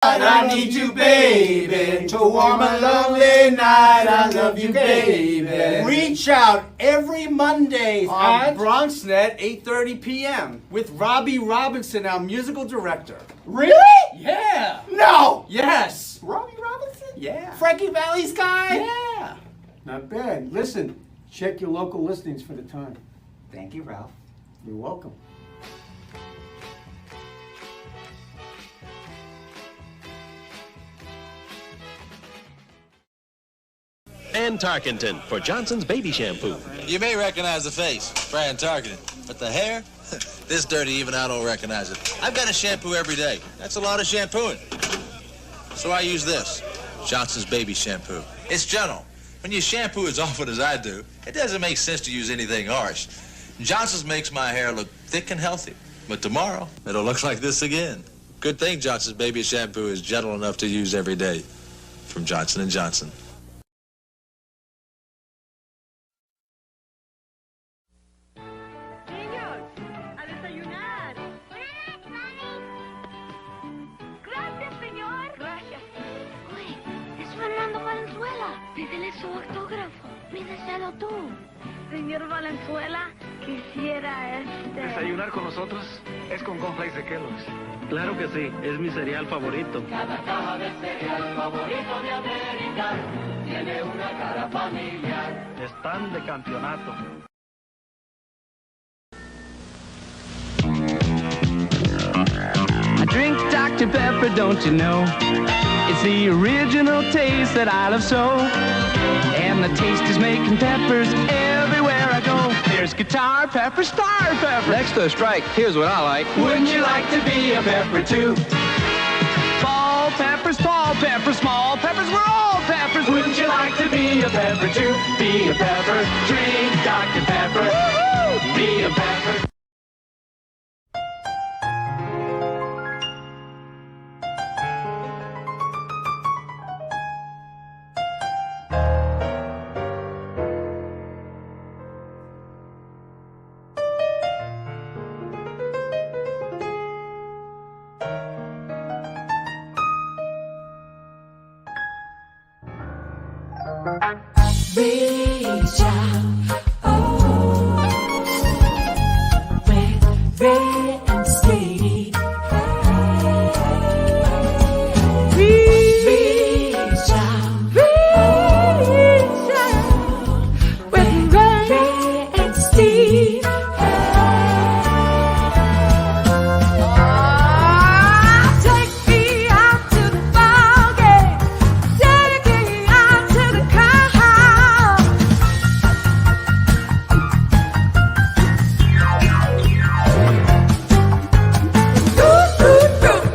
I need you, baby, to warm a lovely night. I love you, baby. Reach out every Monday On BronxNet, 8:30 p.m. with Robbie Robinson, our musical director. Really? Yeah. No. Yes. Robbie Robinson? Yeah. Frankie Valli's guy? Yeah. Not bad. Listen, check your local listings for the time. Thank you, Ralph. You're welcome. Ann Tarkenton for Johnson's Baby Shampoo. You may recognize the face, Fran Tarkenton, but the hair? This dirty, even I don't recognize it. I've got a shampoo every day. That's a lot of shampooing. So I use this, Johnson's Baby Shampoo. It's gentle. When you shampoo as often as I do, it doesn't make sense to use anything harsh. Johnson's makes my hair look thick and healthy. But tomorrow, it'll look like this again. Good thing Johnson's Baby Shampoo is gentle enough to use every day. From Johnson & Johnson. Pídele su autógrafo. Pídeselo tú. Señor Valenzuela, quisiera ¿Desayunar con nosotros? Es con cornflakes de Kellogg's. Claro que sí, es mi cereal favorito. Cada caja de cereal favorito de América tiene una cara familiar. Están de campeonato. I drink Dr. Pepper, don't you know? It's the original taste that I love so. And the taste is making peppers everywhere I go. There's guitar pepper, star pepper. Next to a strike, here's what I like. Wouldn't you like to be a pepper too? Ball peppers, tall peppers, small peppers, we're all peppers. Wouldn't you like to be a pepper too? Be a pepper, drink Dr. Pepper. Woo-hoo! Be a pepper. Reach out, oh, with Ray and Steve. Reach out, with Ray and Steve. Take me out to the ball game. Take me out to the car.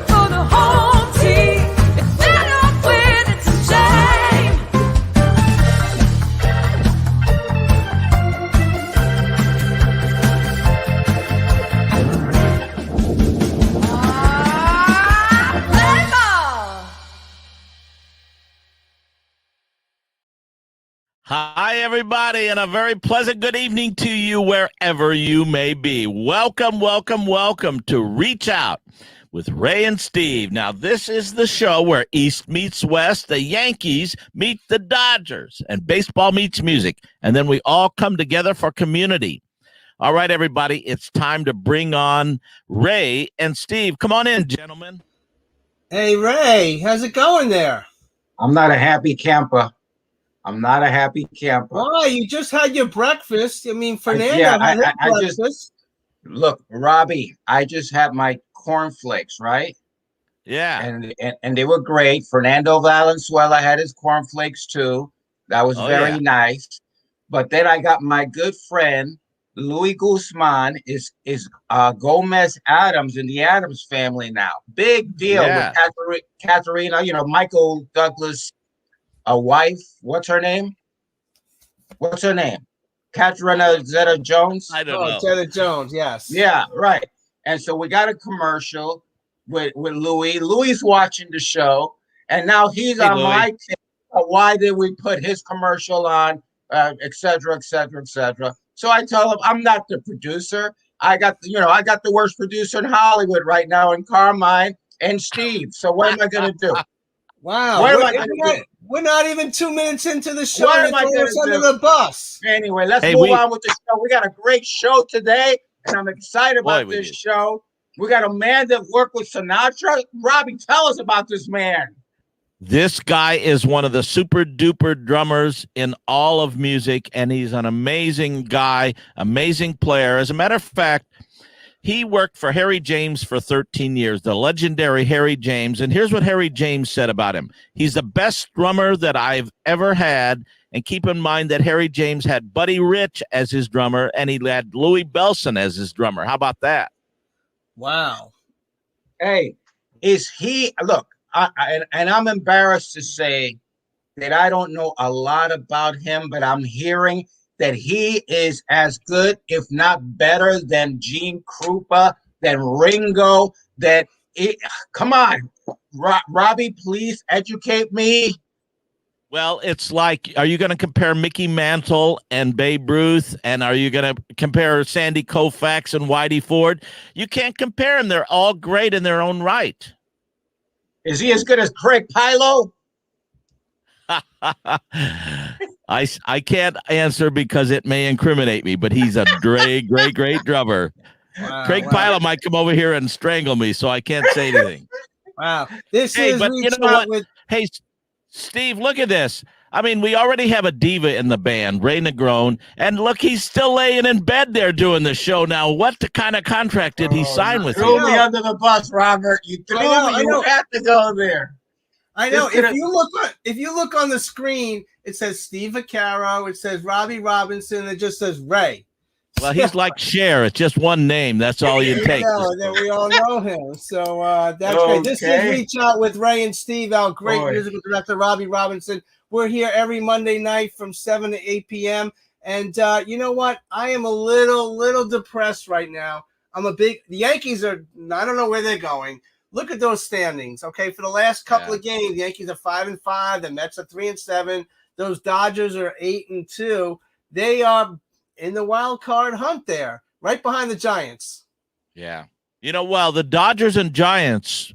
For the home team, if they don't win, it's a shame. Play ball. Hi, everybody, and a very pleasant good evening to you wherever you may be. Welcome, welcome, welcome to Reach Out with Ray and Steve. Now, this is the show where East meets West, the Yankees meet the Dodgers, and baseball meets music, and then we all come together for community. All right, everybody, it's time to bring on Ray and Steve. Come on in, gentlemen. Hey, Ray, how's it going there? I'm not a happy camper. I'm not a happy camper. Why? You just had your breakfast. I mean, Fernando Yeah, had his I just breakfast. look, Robbie. I just had my cornflakes, right? Yeah. And they were great. Fernando Valenzuela had his cornflakes too. That was very nice. But then I got my good friend Louis Guzman is Gomez Adams in the Adams family now. Big deal with Katharina, Michael Douglas, a wife. What's her name? Katrina Zeta-Jones? I don't know. Zeta Jones, yes. Yeah, right. And so we got a commercial with Louis. Louis is watching the show, and now he's on my team. Why did we put his commercial on, et cetera, et cetera, et cetera. So I tell him I'm not the producer. I got the worst producer in Hollywood right now in Carmine. and Steve. So what am I going to do? Wow. What am I going to do? We're not even 2 minutes into the show. What You're am I throwing gonna us under do? the bus. Anyway, let's Hey, move on with the show. We got a great show today, and I'm excited about Boy, we this do. show. We got a man that worked with Sinatra. Robbie, tell us about this man. This guy is one of the super duper drummers in all of music, and he's an amazing guy, amazing player. As a matter of fact, he worked for Harry James for 13 years, the legendary Harry James. And here's what Harry James said about him. He's the best drummer that I've ever had. And keep in mind that Harry James had Buddy Rich as his drummer, and he had Louis Bellson as his drummer. How about that? Wow. Hey, is he look? And I'm embarrassed to say that I don't know a lot about him, but I'm hearing that he is as good, if not better, than Gene Krupa, than Ringo. Come on, Robbie, please educate me. Well, it's like, are you going to compare Mickey Mantle and Babe Ruth? And are you going to compare Sandy Koufax and Whitey Ford? You can't compare them. They're all great in their own right. Is he as good as Craig Pilo? I can't answer because it may incriminate me, but he's a great drummer. Wow, Craig Pilo might come over here and strangle me, so I can't say anything. Wow. This Hey, is but you Reach know Out what? with Hey, Steve, look at this. I mean, we already have a diva in the band, Ray Negron, and look, he's still laying in bed there doing the show now. What kind of contract did he sign with Threw you? me under the bus, Robert. You threw me. You have to go there. I know. This could've- If you look on the screen, it says Steve Vaccaro, it says Robbie Robinson, it just says Ray. Well, he's like Cher. It's just one name. That's all you take. That we all know him. So that's great. This is Okay. Reach Out with Ray and Steve, our great Boy. musical director, Robbie Robinson. We're here every Monday night from 7 to 8 p.m. And you know what? I am a little depressed right now. The Yankees are, I don't know where they're going. Look at those standings. Okay, for the last couple of games, the Yankees are 5-5. The Mets are 3-7. Those Dodgers are 8-2. They are in the wild card hunt there, right behind the Giants. Yeah. You know, well, the Dodgers and Giants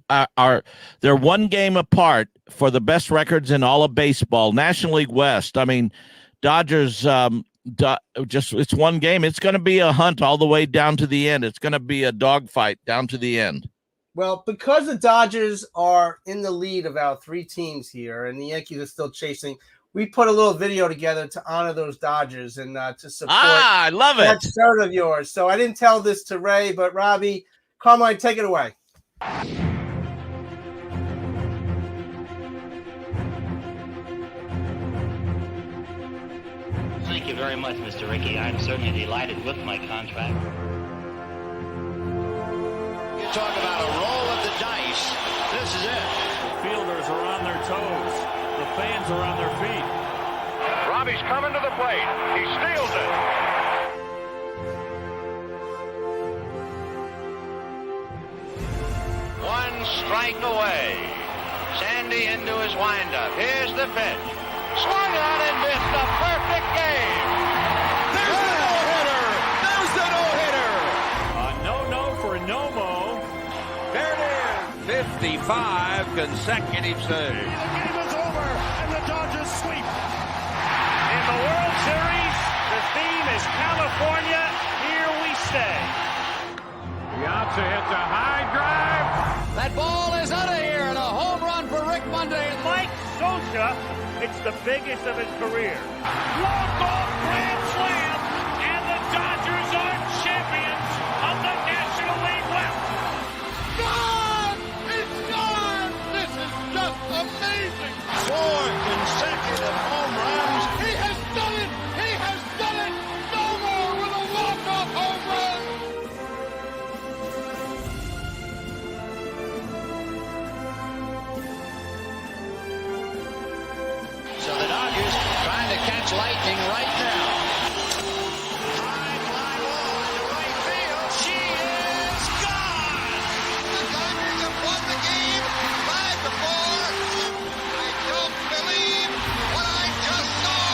they're one game apart for the best records in all of baseball, National League West. I mean, Dodgers it's one game. It's going to be a hunt all the way down to the end. It's going to be a dogfight down to the end. Well, because the Dodgers are in the lead of our three teams here, and the Yankees are still chasing, we put a little video together to honor those Dodgers and to support. I love it. That shirt of yours. So I didn't tell this to Ray, but Robbie, Carmine, take it away. Thank you very much, Mr. Rickey. I'm certainly delighted with my contract. You talk about a roll of the dice. This is it. Fielders are on their toes. The fans are on their feet. Robbie's coming to the plate. He steals it. One strike away. Sandy into his windup. Here's the pitch. Swung on and missed a perfect game. There's the no-hitter. There's the no-hitter. A no-no for Nomo. There it is. 55 consecutive saves. The game is over, and the Dodgers sweep. In the World Series, the theme is California, here we stay. Piazza hits a high drive. That ball is out of here, and a home run for Rick Monday. Mike Scioscia, it's the biggest of his career. Walk-off grand slam, And the Dodgers are champions of the National League West. Gone! It's gone! This is just amazing! 4 consecutive home runs. He has done it! He has done it! No more with a walk-off home run! So the Dodgers trying to catch lightning right now. High fly ball into right field. She is gone! The Dodgers have won the game 5-4. I don't believe what I just saw.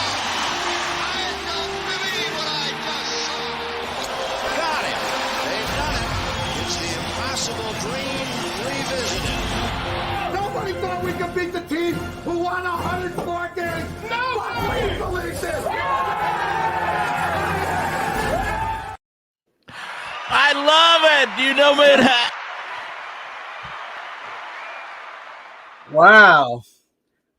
I don't believe what I just saw. Got it. They've done it. It's the impossible dream revisited. can beat the team who won 104 games. Nobody believes this. I love it. You know, man. Wow.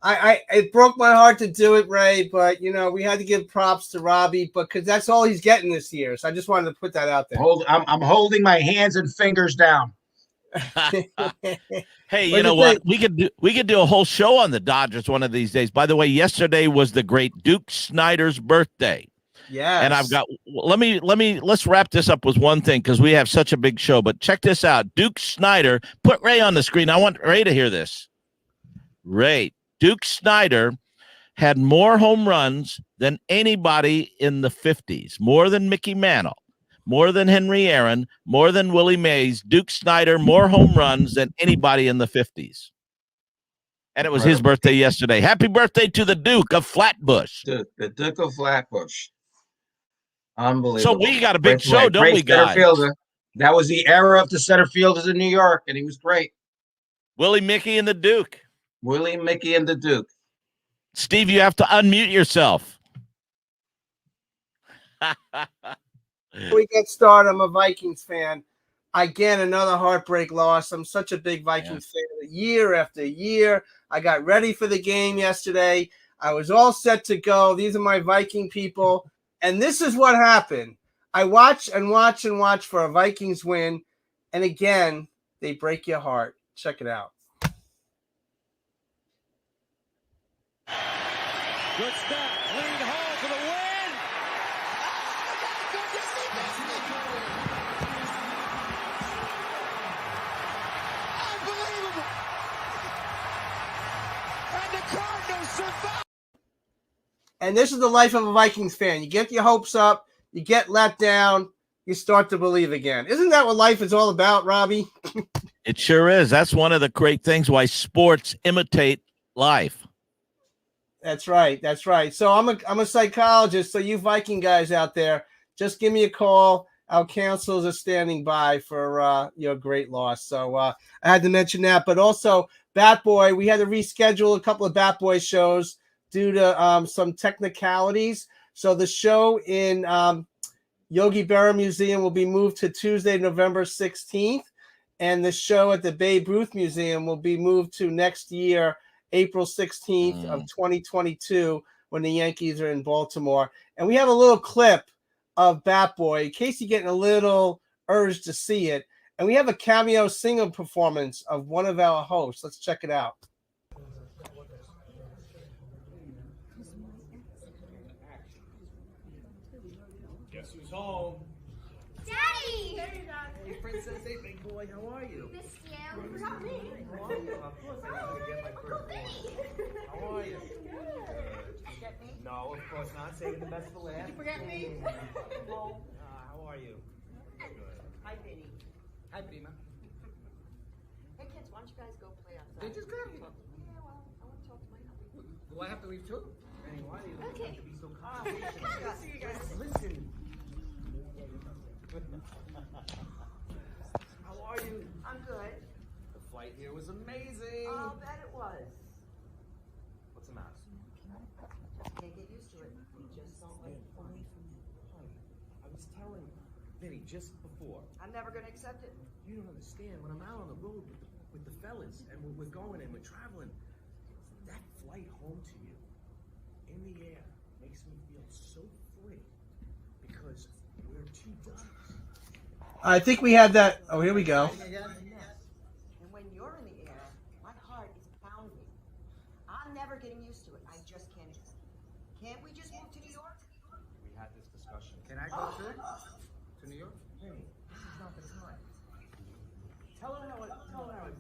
It broke my heart to do it, Ray, but you know, we had to give props to Robbie because that's all he's getting this year. So I just wanted to put that out there. I'm holding my hands and fingers down. Hey, you know what? We could do a whole show on the Dodgers one of these days. By the way, yesterday was the great Duke Snider's birthday. Yeah. And I've got let's wrap this up with one thing because we have such a big show. But check this out. Duke Snider, put Ray on the screen. I want Ray to hear this. Ray, Duke Snider had more home runs than anybody in the 50s, more than Mickey Mantle, more than Henry Aaron, more than Willie Mays. Duke Snider, more home runs than anybody in the 50s. And it was his birthday yesterday. Happy birthday to the Duke of Flatbush. The Duke of Flatbush. Unbelievable. So we got a big show, don't we, guys? Fielder. That was the era of the center fielders in New York, and he was great. Willie, Mickey, and the Duke. Willie, Mickey, and the Duke. Steve, you have to unmute yourself. We get started. I'm a Vikings fan. Again, another heartbreak loss. I'm such a big Vikings fan. Year after year, I got ready for the game yesterday. I was all set to go. These are my Viking people. And this is what happened. I watch and watch and watch for a Vikings win. And again, they break your heart. Check it out. Good step, lead home for the win. Unbelievable. And the Cardinals survive. And this is the life of a Vikings fan. You get your hopes up, you get let down, you start to believe again. Isn't that what life is all about, Robbie? It sure is. That's one of the great things why sports imitate life. That's right. That's right. So I'm a psychologist. So you Viking guys out there, just give me a call. Our counselors are standing by for your great loss. So I had to mention that. But also, Bat Boy, we had to reschedule a couple of Bat Boy shows due to some technicalities. So the show in Yogi Berra Museum will be moved to Tuesday, November 16th. And the show at the Babe Ruth Museum will be moved to next year, April 16th of 2022, when the Yankees are in Baltimore. And we have a little clip of Bat Boy in case you're getting a little urge to see it. And we have a cameo single performance of one of our hosts. Let's check it out. Guess who's home? Daddy! Hey, Princess, hey, big boy, how are you? Miss you. Not me. How are you? Of course I gotta get my first boy. How are you? Forget me? No, of course not. Saving the best for last. Did you forget me? How are you? Good. Hi, Vinny. Hi, Prima. Hey, kids, why don't you guys go play outside? They just got here. Yeah, well, I want to talk to my hubby. Do I have to leave too? Hey, why do you Okay. have to be so calm? See you guys. Listen. How are you? I'm good. The flight here was amazing. I'll bet it was. What's the matter? Can't get used to it. We just don't like flying from you. I was telling Vinny just before. I'm never going to accept it. You don't understand. When I'm out on the road with the fellas and we're going and we're traveling, that flight home to you in the air makes me feel so free because we're two dogs. I think we had that. Oh, here we go. And when you're in the air, my heart is pounding. I'm never getting used to it. I just can't accept it. Can't we just move to New York? We had this discussion. Can I go too? To New York? Vinny, this is not the time. Tell her how I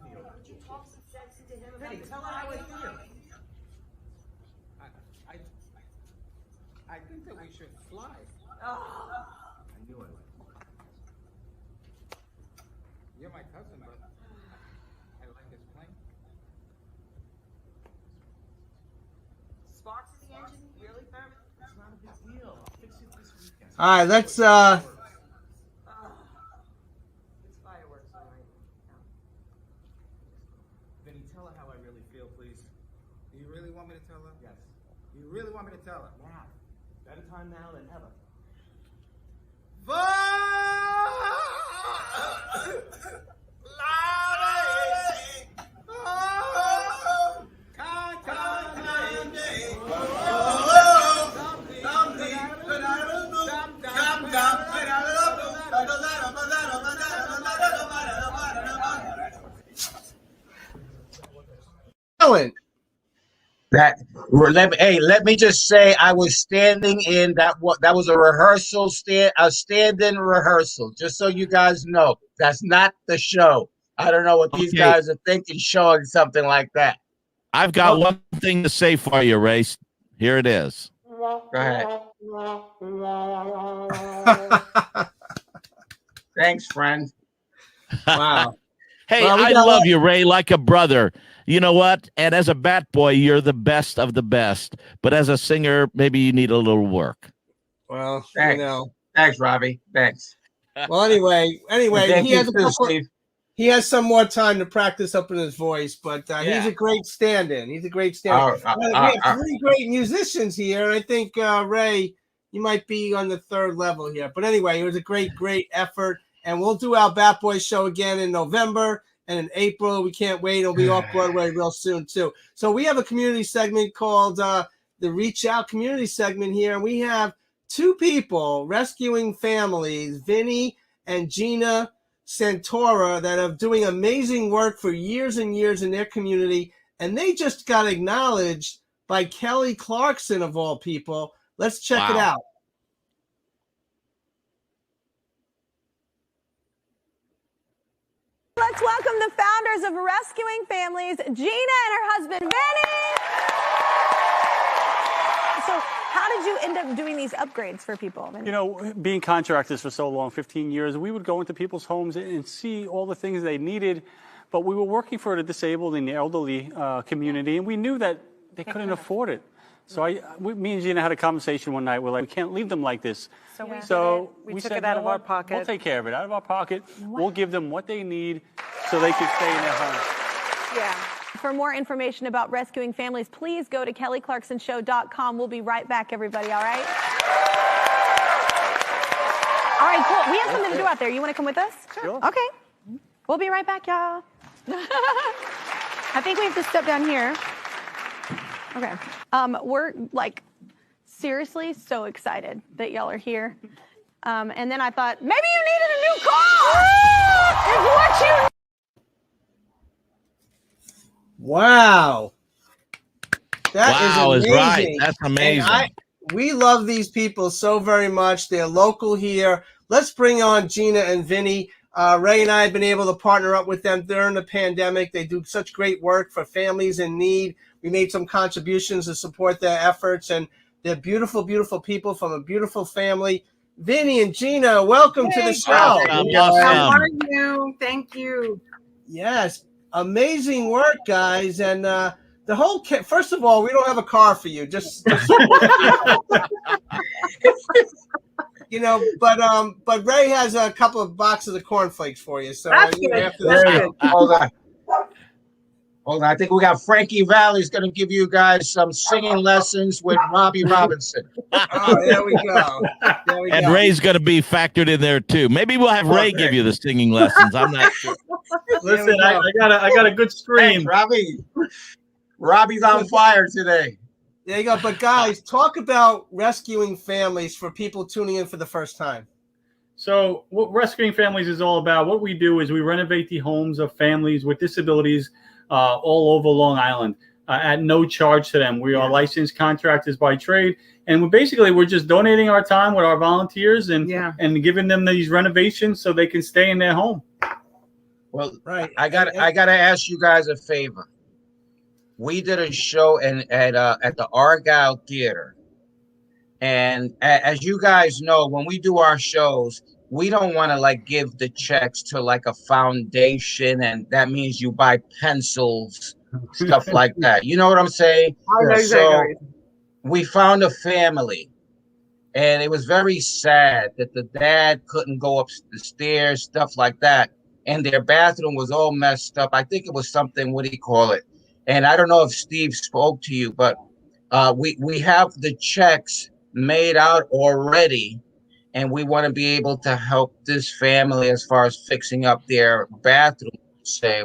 feel. Would you talk some sense into him? Vinny, tell her how I feel. I think that we should fly. Oh. I knew I would. You're my cousin, but I like his plane. Sparks in the engine? Really, Thurman? It's not a big deal. I'll fix it this weekend. All right, let's It's fireworks, all right. Vinny, tell her how I really feel, please. want me to tell her? Yes. You really want me to tell her? Now. Better time now than ever. Let me just say, I was standing in that was a rehearsal a stand-in rehearsal, just so you guys know. That's not the show. I don't know what these guys are thinking showing something like that. I've got one thing to say for you, Ray. Here it is. Go ahead. Thanks, friend. Wow. Hey, Well, I love you, Ray, like a brother. You know what? And as a bat boy, you're the best of the best. But as a singer, maybe you need a little work. Well, thanks. You know. Thanks, Robbie. Thanks. Well, anyway, Steve. he has some more time to practice up in his voice, but he's a great stand-in. He's a great stand-in. We have three great musicians here. I think, Ray, you might be on the third level here. But anyway, it was a great, great effort. And we'll do our Bat Boy show again in November and in April. We can't wait. It'll be off Broadway real soon, too. So we have a community segment called the Reach Out community segment here. And we have two people rescuing families, Vinny and Gina Santora, that are doing amazing work for years and years in their community. And they just got acknowledged by Kelly Clarkson, of all people. Let's check it out. Let's welcome the founders of Rescuing Families, Gina and her husband, Vinny. So how did you end up doing these upgrades for people? You know, being contractors for so long, 15 years, we would go into people's homes and see all the things they needed, but we were working for the disabled and the elderly community, and we knew that they couldn't afford it. So me and Gina had a conversation one night. We're like, we can't leave them like this. So we took said, it out of our pocket. We'll take care of it out of our pocket. Wow. We'll give them what they need so they can stay in their homes. Yeah. For more information about rescuing families, please go to kellyclarksonshow.com. We'll be right back, everybody, all right? All right, cool. We have something to do out there. You want to come with us? Sure. Okay. We'll be right back, y'all. I think we have to step down here. Okay. We're like seriously so excited that y'all are here. And then I thought maybe you needed a new car. Is what you. Wow. That is amazing. Right. That's amazing. We love these people so very much. They're local here. Let's bring on Gina and Vinny. Ray and I have been able to partner up with them during the pandemic. They do such great work for families in need. We made some contributions to support their efforts, and they're beautiful, beautiful people from a beautiful family. Vinny and Gina, welcome to the show. How are you? Thank you. Yes, amazing work, guys. And the whole first of all, we don't have a car for you. Just you know, but Ray has a couple of boxes of cornflakes for you. So That's good. Hold on. I think we got Frankie Valley's going to give you guys some singing lessons with Robbie Robinson. Oh, there we go. And Ray's going to be factored in there too. Maybe we'll have Ray give you the singing lessons. I'm not sure. Listen, I got a good scream. Hey, Robbie's on fire today. There you go. But guys, talk about rescuing families for people tuning in for the first time. So what Rescuing Families is all about, what we do is we renovate the homes of families with disabilities all over Long Island at no charge to them. We are licensed contractors by trade, and we're just donating our time with our volunteers and giving them these renovations so they can stay in their home. Well, right. I got to ask you guys a favor. We did a show at the Argyle Theater, and as you guys know, when we do our shows, we don't want to give the checks to a foundation, and that means you buy pencils, stuff like that. You know what I'm saying? I know exactly. So we found a family, and it was very sad that the dad couldn't go up the stairs, stuff like that, and their bathroom was all messed up. I think it was something, what do you call it? and I don't know if Steve spoke to you, but we have the checks made out already, and we want to be able to help this family as far as fixing up their bathroom, say.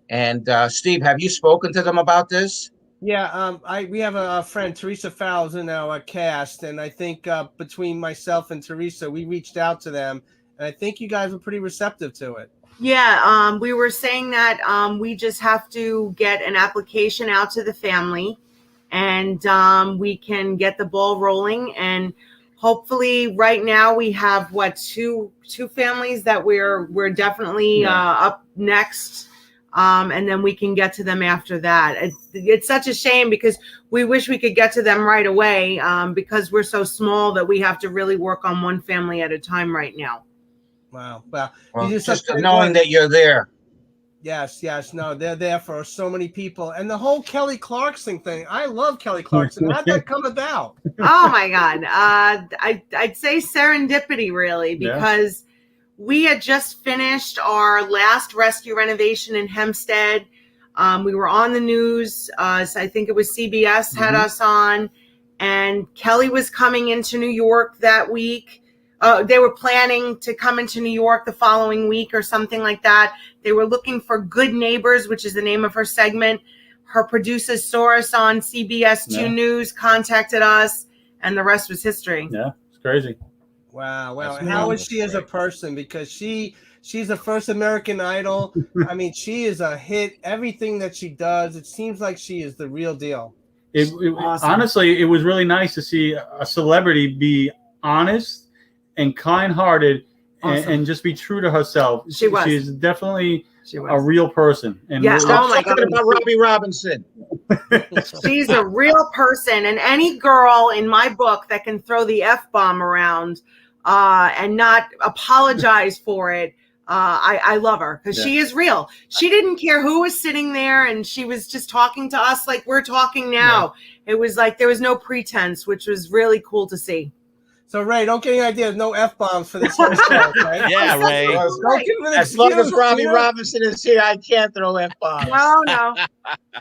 And Steve, have you spoken to them about this? Yeah, we have a friend, Teresa Fowles, in our cast, and I think between myself and Teresa, we reached out to them, and I think you guys were pretty receptive to it. Yeah, we were saying that we just have to get an application out to the family, and we can get the ball rolling. And hopefully, right now we have two families that we're definitely up next. And then we can get to them after that. It's such a shame because we wish we could get to them right away because we're so small that we have to really work on one family at a time right now. Wow. Well, just knowing that you're there. Yes. No, they're there for so many people. And the whole Kelly Clarkson thing. I love Kelly Clarkson. How'd that come about? Oh, my God. I'd say serendipity, really, because we had just finished our last rescue renovation in Hempstead. We were on the news. So I think it was CBS had us on. And Kelly was coming into New York that week. They were planning to come into New York the following week or something like that. They were looking for Good Neighbors, which is the name of her segment. Her producers saw us on CBS 2 News, contacted us, and the rest was history. Yeah, it's crazy. Wow. And how is she as a person? Because she's the first American Idol. I mean, she is a hit. Everything that she does, it seems like she is the real deal. Awesome. Honestly, it was really nice to see a celebrity be honest and kind-hearted and just be true to herself. She's definitely a real person. And talking about Robbie Robinson. She's a real person, and any girl in my book that can throw the F-bomb around and not apologize for it, I love her because she is real. She didn't care who was sitting there, and she was just talking to us like we're talking now. It was like there was no pretense, which was really cool to see. So, Ray, don't get any ideas. No F-bombs for this whole show, right? Yeah, Ray. Don't give him an As long as excuse, Robbie Robinson is here, I can't throw F-bombs. No.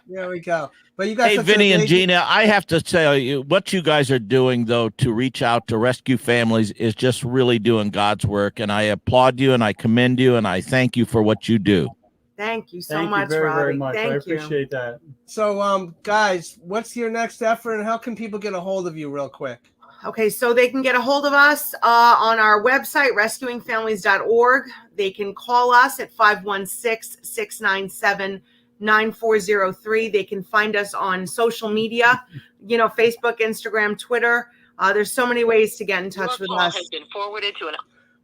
There we go. But you guys, hey, Vinny and Gina, I have to tell you, what you guys are doing, though, to reach out to rescue families is just really doing God's work. And I applaud you, and I commend you, and I thank you for what you do. Thank you so Thank much, you very, Robbie. very much. Thank I you. appreciate that. So, guys, what's your next effort, and how can people get a hold of you real quick? Okay, so they can get a hold of us on our website, rescuingfamilies.org. They can call us at 516-697-9403. They can find us on social media, Facebook, Instagram, Twitter. There's so many ways to get in touch with us. Has been forwarded to an.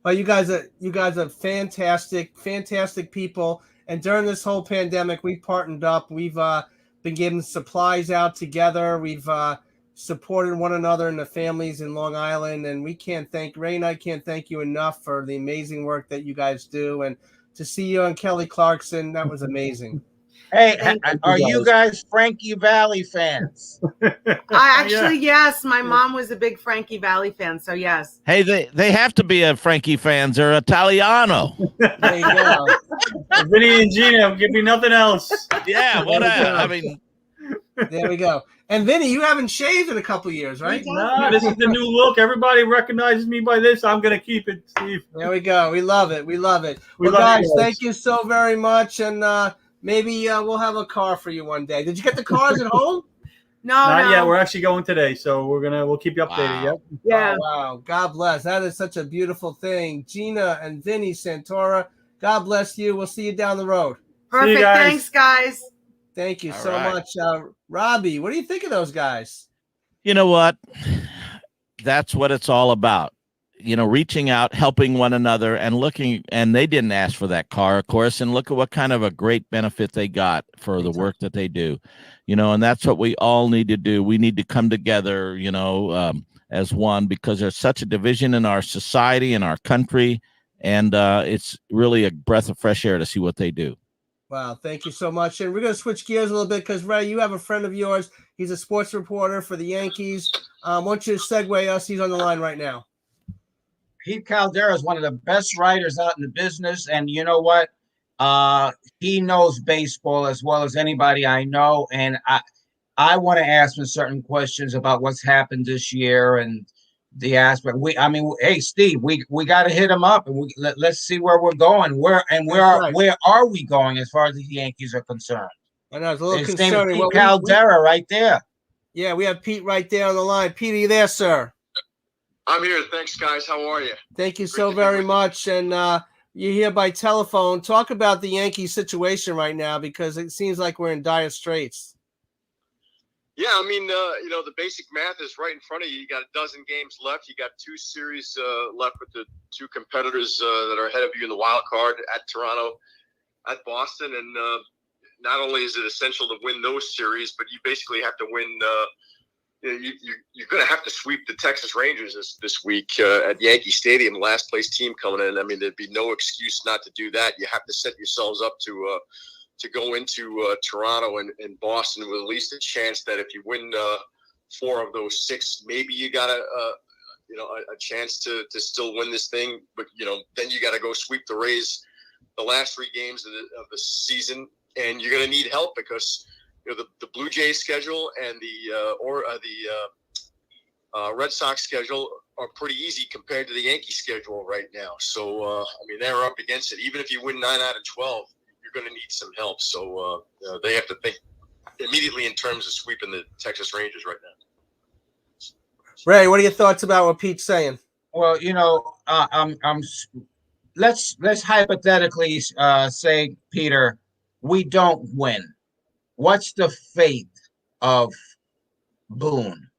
Well, you guys are fantastic people. And during this whole pandemic, we partnered up. We've been giving supplies out together. We've supported one another and the families in Long Island, and Ray and I can't thank you enough for the amazing work that you guys do. And to see you on Kelly Clarkson, that was amazing. Hey, are you guys Frankie Valli fans? Yes, my mom was a big Frankie Valli fan, so yes. Hey, they have to be a Frankie fans. They're Italiano. There you go. Vinny and Gina, give me nothing else. Yeah, I mean, there we go. And Vinny, you haven't shaved in a couple of years, right? No, this is the new look. Everybody recognizes me by this. I'm going to keep it, Steve. There we go. We love it. Well, guys, thank you so very much. And maybe we'll have a car for you one day. Did you get the cars at home? Not yet. We're actually going today, so we'll keep you updated. Wow. Yep. Yeah. Oh, wow. God bless. That is such a beautiful thing. Gina and Vinny Santora, God bless you. We'll see you down the road. Perfect. Thanks, guys. Thank you All so right. much. Robbie, what do you think of those guys? You know what? That's what it's all about. Reaching out, helping one another, and looking. And they didn't ask for that car, of course. And look at what kind of a great benefit they got for the work that they do. And that's what we all need to do. We need to come together, as one, because there's such a division in our society, in our country. And it's really a breath of fresh air to see what they do. Wow, thank you so much. And we're going to switch gears a little bit because, Ray, you have a friend of yours. He's a sports reporter for the Yankees. I want you to segue us. He's on the line right now. Pete Caldera is one of the best writers out in the business. And you know what? He knows baseball as well as anybody I know, and I want to ask him certain questions about what's happened this year and the aspect. Hey Steve, we got to hit him up and let's see where we're going. Where are we going as far as the Yankees are concerned? I know it's a little His name is concerning. Pete Caldera right there. Yeah, we have Pete right there on the line. Pete, are you there, sir? I'm here. Thanks, guys. How are you? Thank you so very much. And you're here by telephone. Talk about the Yankees situation right now, because it seems like we're in dire straits. Yeah, I mean, the basic math is right in front of you. You got a dozen games left. You got 2 series left with the 2 competitors that are ahead of you in the wild card at Toronto, at Boston. And not only is it essential to win those series, but you basically have to win. You're going to have to sweep the Texas Rangers this week at Yankee Stadium, last place team coming in. I mean, there'd be no excuse not to do that. You have to set yourselves up to go into Toronto and Boston with at least a chance that if you win 4 of those 6, maybe you got a chance to still win this thing. But then you got to go sweep the Rays the last 3 games of the season, and you're going to need help because the Blue Jays schedule and the Red Sox schedule are pretty easy compared to the Yankee schedule right now. So they're up against it. Even if you win 9 out of 12. You're going to need some help. So they have to think immediately in terms of sweeping the Texas Rangers right now. Ray, what are your thoughts about what Pete's saying? Well, let's hypothetically say, Peter, we don't win. What's the fate of Boone?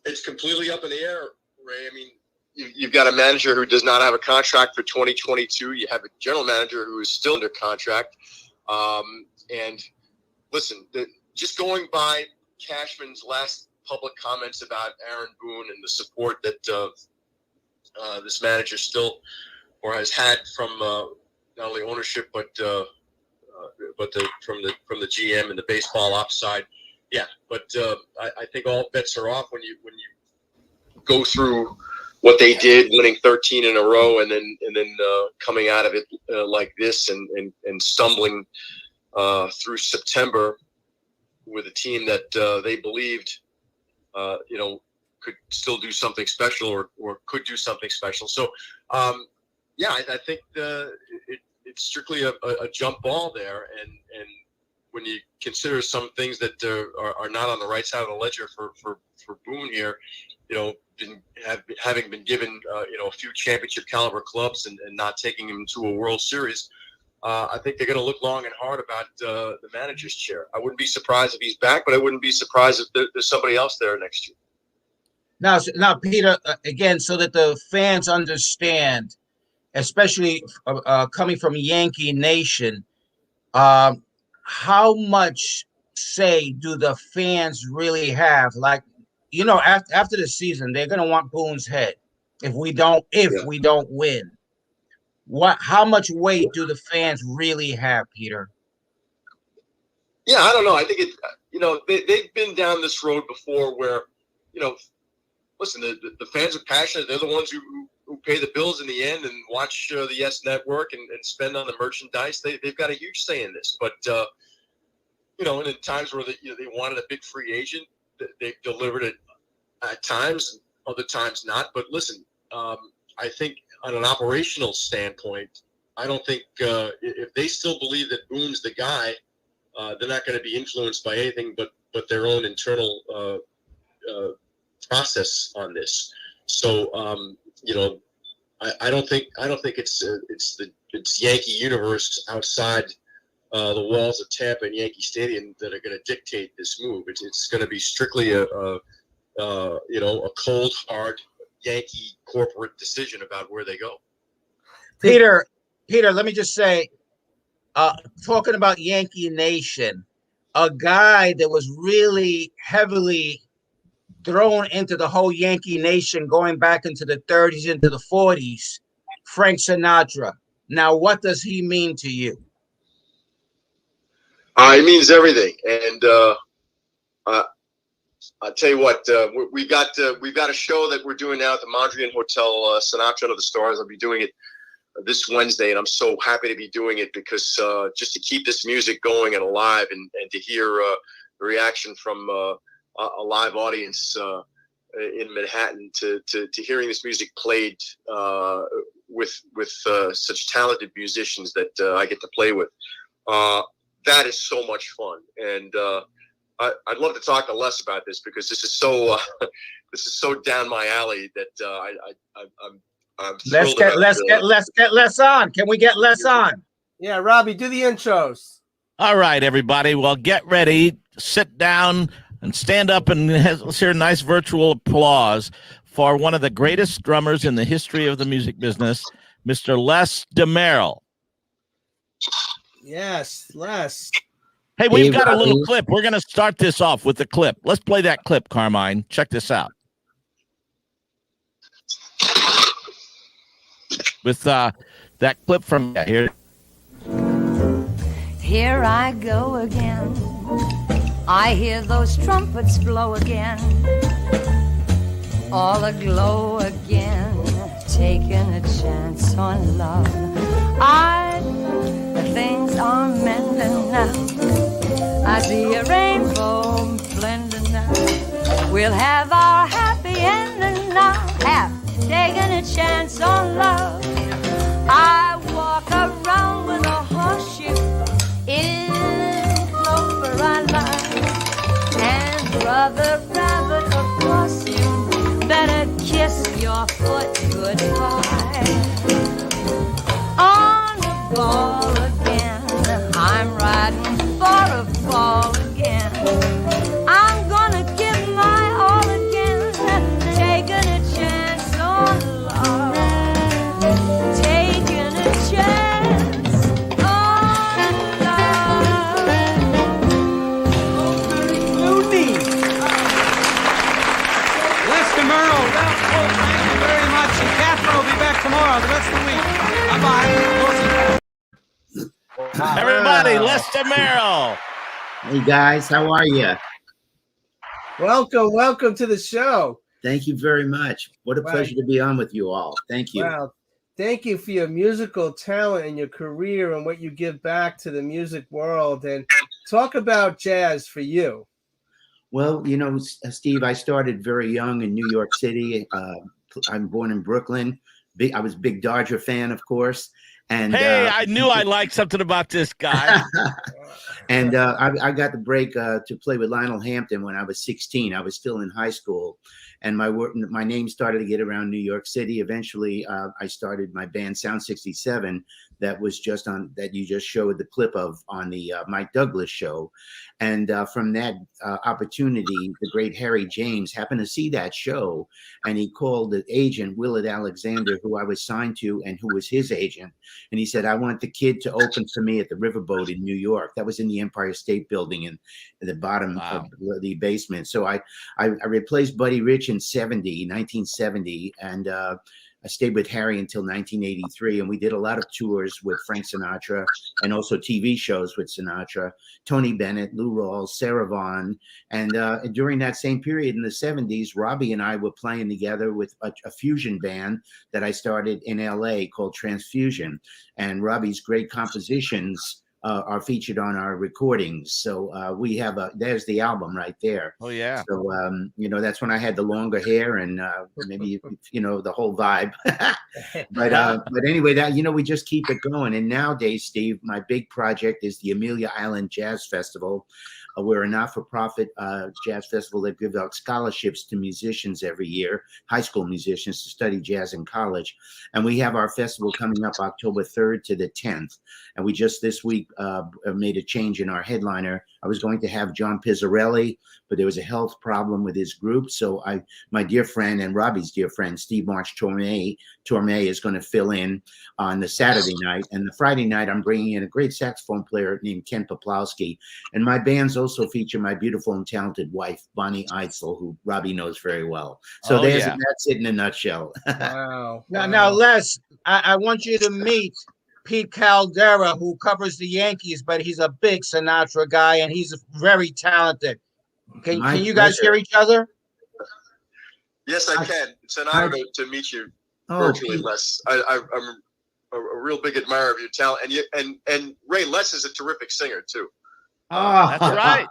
It's completely up in the air, Ray. I mean, you've got a manager who does not have a contract for 2022. You have a general manager who is still under contract. And listen, just going by Cashman's last public comments about Aaron Boone and the support that this manager still or has had from not only ownership but from the GM and the baseball ops side. Yeah, but I think all bets are off when you go through what they did, winning 13 in a row, and then coming out of it like this and stumbling through September with a team that they believed could still do something special or could do something special. So I think it's strictly a jump ball there, and when you consider some things that are not on the right side of the ledger for Boone here, having been given a few championship caliber clubs and not taking him to a World Series, I think they're going to look long and hard about the manager's chair. I wouldn't be surprised if he's back, but I wouldn't be surprised if there's somebody else there next year. Now, Peter, again, so that the fans understand, especially coming from Yankee Nation, how much say do the fans really have? Like, after the season, they're going to want Boone's head if we don't win. How much weight do the fans really have, Peter? Yeah, I don't know. I think they've been down this road before where, listen, the fans are passionate. They're the ones who pay the bills in the end and watch the Yes Network and spend on the merchandise. They've got a huge say in this. But, and in times where they wanted a big free agent, they've delivered it at times, other times not. But listen, I think on an operational standpoint, I don't think if they still believe that Boone's the guy, they're not going to be influenced by anything but their own internal process on this. So I don't think it's Yankee universe outside the walls of Tampa and Yankee Stadium that are going to dictate this move. It's going to be strictly a cold, hard Yankee corporate decision about where they go. Peter, let me just say, talking about Yankee Nation, a guy that was really heavily thrown into the whole Yankee Nation going back into the 30s, into the 40s, Frank Sinatra. Now, what does he mean to you? It means everything. And I'll tell you what, we've got a show that we're doing now at the Mondrian Hotel, Sinatra Under the Stars. I'll be doing it this Wednesday, and I'm so happy to be doing it because just to keep this music going and alive, and to hear the reaction from a live audience in Manhattan to hearing this music played with such talented musicians that I get to play with. That is so much fun, and I'd love to talk to Les about this because this is so down my alley that I'm Let's get Les on. Can we get Les on? Yeah, Robbie, do the intros. All right, everybody. Well, get ready, sit down, and stand up, and let's hear a nice virtual applause for one of the greatest drummers in the history of the music business, Mr. Les DeMerle. Yes, Les. Hey, we've got a little clip. We're going to start this off with the clip. Let's play that clip, Carmine. Check this out. With that clip from here. Here I go again. I hear those trumpets blow again. All aglow again. Taking a chance on love. Things are mending now. I see a rainbow blending now. We'll have our happy ending now. Taking a chance on love. I walk around with a horseshoe in clover I lie. And brother rabbit, of course you better kiss your foot goodbye. On a ball again, I'm riding for a fall again. I'm gonna give my all again, taking a chance on love. Taking a chance on love. Mooney. Les DeMerle, Ralph Holt, thank you very much. And Catherine will be back tomorrow, the rest of the week. Bye-bye. Everybody, Les DeMerle. Hey, guys. How are you? Welcome to the show. Thank you very much. What a pleasure to be on with you all. Thank you. Wow. Thank you for your musical talent and your career and what you give back to the music world. And talk about jazz for you. Well, you know, Steve, I started very young in New York City. I'm born in Brooklyn. I was a big Dodger fan, of course. And hey, I knew I liked something about this guy. And I got the break to play with Lionel Hampton when I was 16. I was still in high school, and my name started to get around New York City. Eventually, I started my band Sound 67 that was just on that you just showed the clip of on the Mike Douglas show. And from that opportunity, the great Harry James happened to see that show, and he called the agent, Willard Alexander, who I was signed to and who was his agent. And he said, I want the kid to open for me at the Riverboat in New York. That was in the Empire State Building in the bottom of the basement. So I replaced Buddy Rich in 1970. And I stayed with Harry until 1983, and we did a lot of tours with Frank Sinatra and also TV shows with Sinatra, Tony Bennett, Lou Rawls, Sarah Vaughan. And during that same period in the 70s, Robbie and I were playing together with a fusion band that I started in LA called Transfusion. And Robbie's great compositions are featured on our recordings. So we have there's the album right there. Oh yeah. So you know, that's when I had the longer hair and maybe you know the whole vibe. but anyway, that you know, we just keep it going. And nowadays, Steve, my big project is the Amelia Island Jazz Festival. We're a not-for-profit jazz festival that gives out scholarships to musicians every year, high school musicians, to study jazz in college. And we have our festival coming up October 3rd to the 10th. And we just this week made a change in our headliner. I was going to have John Pizzarelli, but there was a health problem with his group. So my dear friend and Robbie's dear friend, Steve March Torme is going to fill in on the Saturday night. And the Friday night, I'm bringing in a great saxophone player named Ken Poplowski. And my bands also feature my beautiful and talented wife, Bonnie Eitzel, who Robbie knows very well. So that's it in a nutshell. Wow. Now, Les, I want you to meet Pete Caldera, who covers the Yankees, but he's a big Sinatra guy, and he's very talented. Can you guys hear each other? Yes, I can. It's an honor to meet you virtually, Les. I'm a real big admirer of your talent, and Ray, Les is a terrific singer too. Oh, That's right.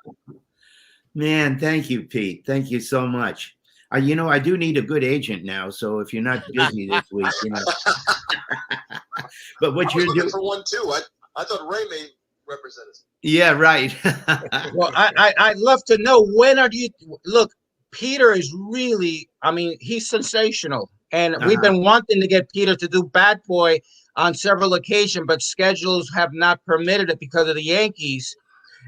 Man, thank you, Pete. Thank you so much. I do need a good agent now. So if you're not busy this week, But what you're doing for one too. I thought Ray may represent us. Yeah, right. Well, I'd love to know, when are you look? Peter is really, he's sensational, and we've been wanting to get Peter to do Bad Boy on several occasions, but schedules have not permitted it because of the Yankees.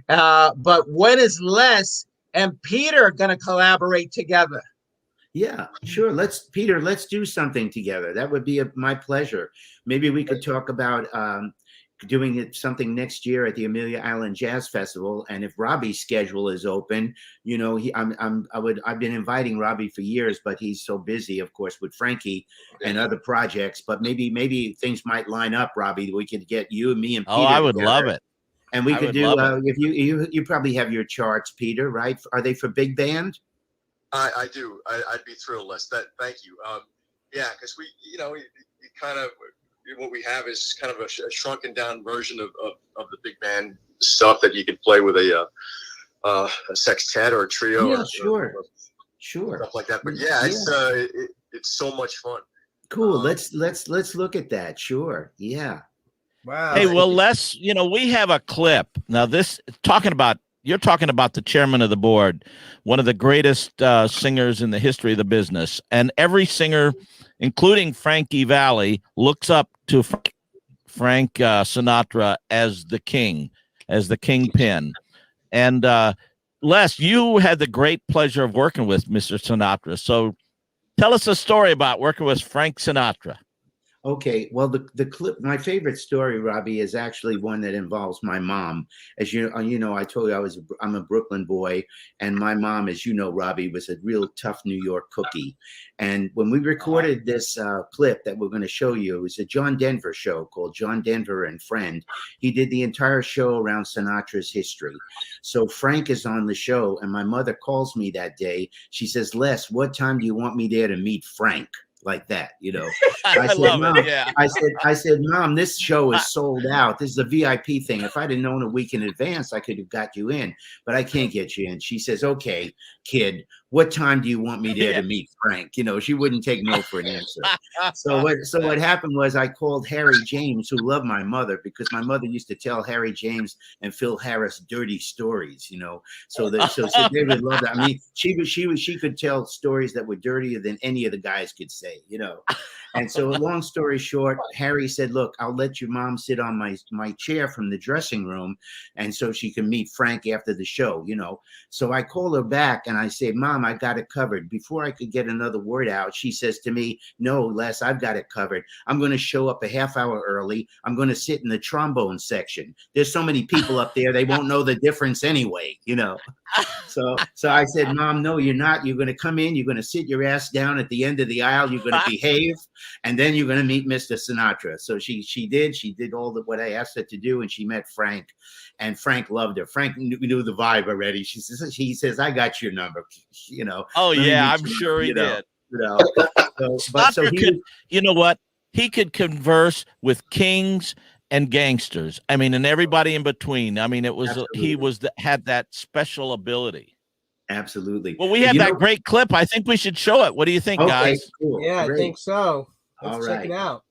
But when is Les and Peter going to collaborate together? Yeah, sure. Let's do something together. That would be my pleasure. Maybe we could talk about doing something next year at the Amelia Island Jazz Festival. And if Robbie's schedule is open, I've been inviting Robbie for years, but he's so busy, of course, with Frankie and other projects. But maybe things might line up, Robbie. We could get you and me and Peter. Oh, I would together. love it. And we could do if you probably have your charts, Peter, right? Are they for big band? I do. I'd be thrilled, Les. Thank you. Yeah, because we kind of what we have is kind of a shrunken down version of the big band stuff that you could play with a sextet or a trio. Yeah, or stuff like that. But yeah, it's so much fun. Cool. Let's look at that. Sure. Yeah. Wow. Hey, well, Les, we have a clip. Now, you're talking about the chairman of the board, one of the greatest singers in the history of the business. And every singer, including Frankie Valli, looks up to Frank Sinatra as the king, as the kingpin. And Les, you had the great pleasure of working with Mr. Sinatra. So tell us a story about working with Frank Sinatra. Okay, well, the clip, my favorite story, Robbie, is actually one that involves my mom. As you know, I told you I'm a Brooklyn boy, and my mom, as you know, Robbie, was a real tough New York cookie. And when we recorded this clip that we're going to show you, it was a John Denver show called John Denver and Friend. He did the entire show around Sinatra's history. So Frank is on the show, and my mother calls me that day. She says, Les, what time do you want me there to meet Frank? Like that, I said, love Mom, it. Yeah. I said, Mom, this show is sold out. This is a VIP thing. If I'd have known a week in advance, I could have got you in, but I can't get you in. She says, okay, kid, what time do you want me there to meet Frank? She wouldn't take no for an answer. So what happened was I called Harry James, who loved my mother, because my mother used to tell Harry James and Phil Harris dirty stories, so they would love that. I mean, she could tell stories that were dirtier than any of the guys could say, And so long story short, Harry said, look, I'll let your mom sit on my chair from the dressing room, and so she can meet Frank after the show, So I call her back and I say, Mom, I got it covered. Before I could get another word out, she says to me, no, Les, I've got it covered. I'm going to show up a half hour early. I'm going to sit in the trombone section. There's so many people up there, they won't know the difference anyway, So I said, Mom, no, you're not. You're going to come in. You're going to sit your ass down at the end of the aisle. You're going to behave, and then you're going to meet Mr. Sinatra. So she did all what I asked her to do, and she met Frank, and Frank loved her. Frank knew the vibe already. He says, I got your number, Oh yeah, I'm sure he did. You know what? He could converse with kings and gangsters. I mean, and everybody in between. I mean, had that special ability. Absolutely. Well, we have that great clip. I think we should show it. What do you think, guys? Cool. Yeah, Great. I think so. Let's check right. it out.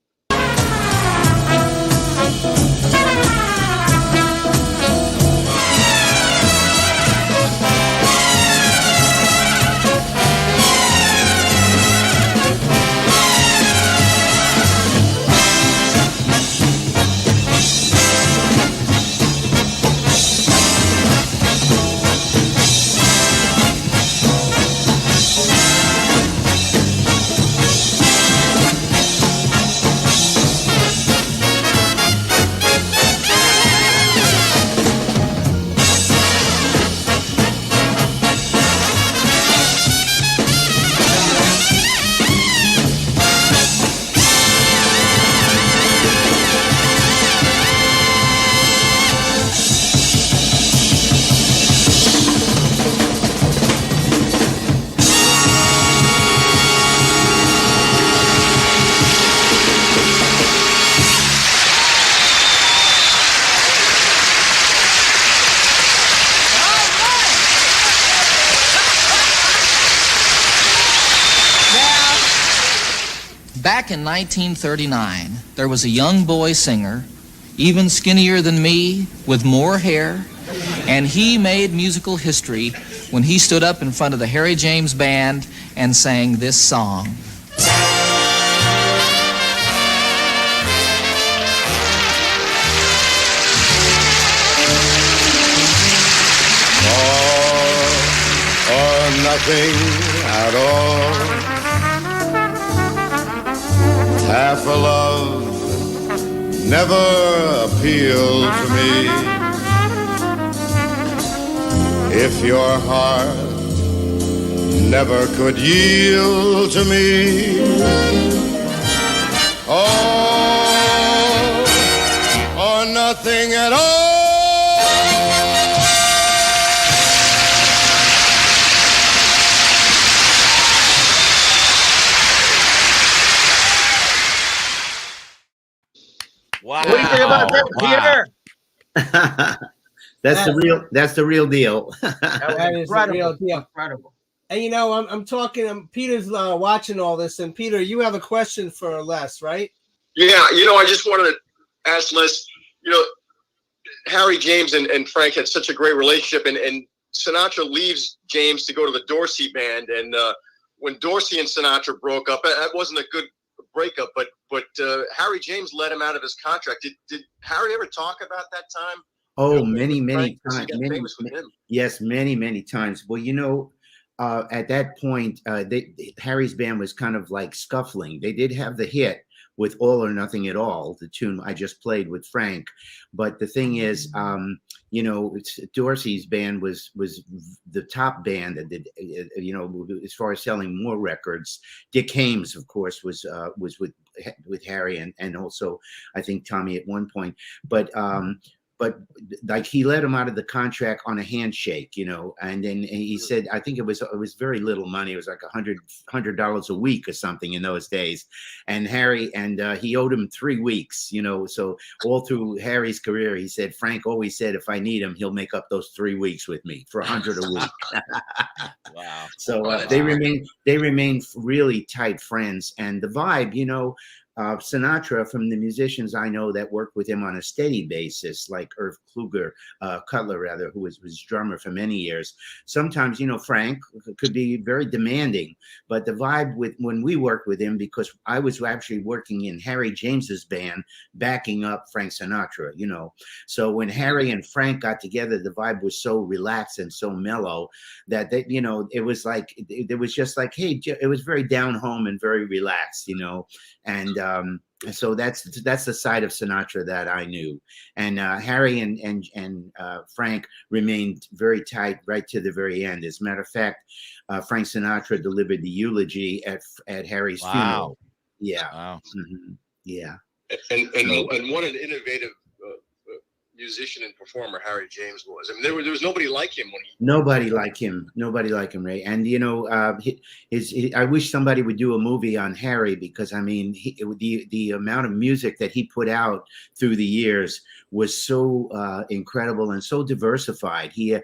Back in 1939, there was a young boy singer, even skinnier than me, with more hair, and he made musical history when he stood up in front of the Harry James Band and sang this song. Or nothing at all. Half a love never appealed to me. If your heart never could yield to me, or nothing at all. Wow. What do you think about that, Wow. Peter? That's the real deal. That is the real deal. Incredible. And you know, I'm talking. Peter's watching all this, and Peter, you have a question for Les, right? Yeah, you know, I just wanted to ask Les. You know, Harry James and Frank had such a great relationship, and Sinatra leaves James to go to the Dorsey band, and when Dorsey and Sinatra broke up, that wasn't a good breakup, but Harry James let him out of his contract. Did Harry ever talk about that time? Oh, many times. Many times. Well, you know, at that point, Harry's band was kind of like scuffling. They did have the hit with All or Nothing at All, the tune I just played with Frank. But the thing is, you know, Dorsey's band was the top band that did, you know, as far as selling more records. Dick Haymes, of course, was with Harry and also I think Tommy at one point. But like he let him out of the contract on a handshake, you know, and then he said, I think it was very little money. It was like $100 a week or something in those days. And Harry, and he owed him 3 weeks, you know, so all through Harry's career, he said, Frank always said, if I need him, he'll make up those 3 weeks with me for $100 a week. Wow. So they remain really tight friends. And the vibe, you know, Sinatra, from the musicians I know that worked with him on a steady basis, like Irv Cutler, rather, who was drummer for many years. Sometimes, you know, Frank could be very demanding, but the vibe when we worked with him, because I was actually working in Harry James's band, backing up Frank Sinatra, you know. So when Harry and Frank got together, the vibe was so relaxed and so mellow that they, you know, it was like it was just like, hey, it was very down home and very relaxed, you know. And so that's the side of Sinatra that I knew. And Harry and Frank remained very tight right to the very end. As a matter of fact, Frank Sinatra delivered the eulogy at Harry's funeral. Yeah. Wow. Mm-hmm. Yeah. And what an innovative musician and performer Harry James was. I mean, there was nobody like him when he. Nobody like him, Ray. And you know, I wish somebody would do a movie on Harry, because I mean, the amount of music that he put out through the years was so incredible and so diversified. He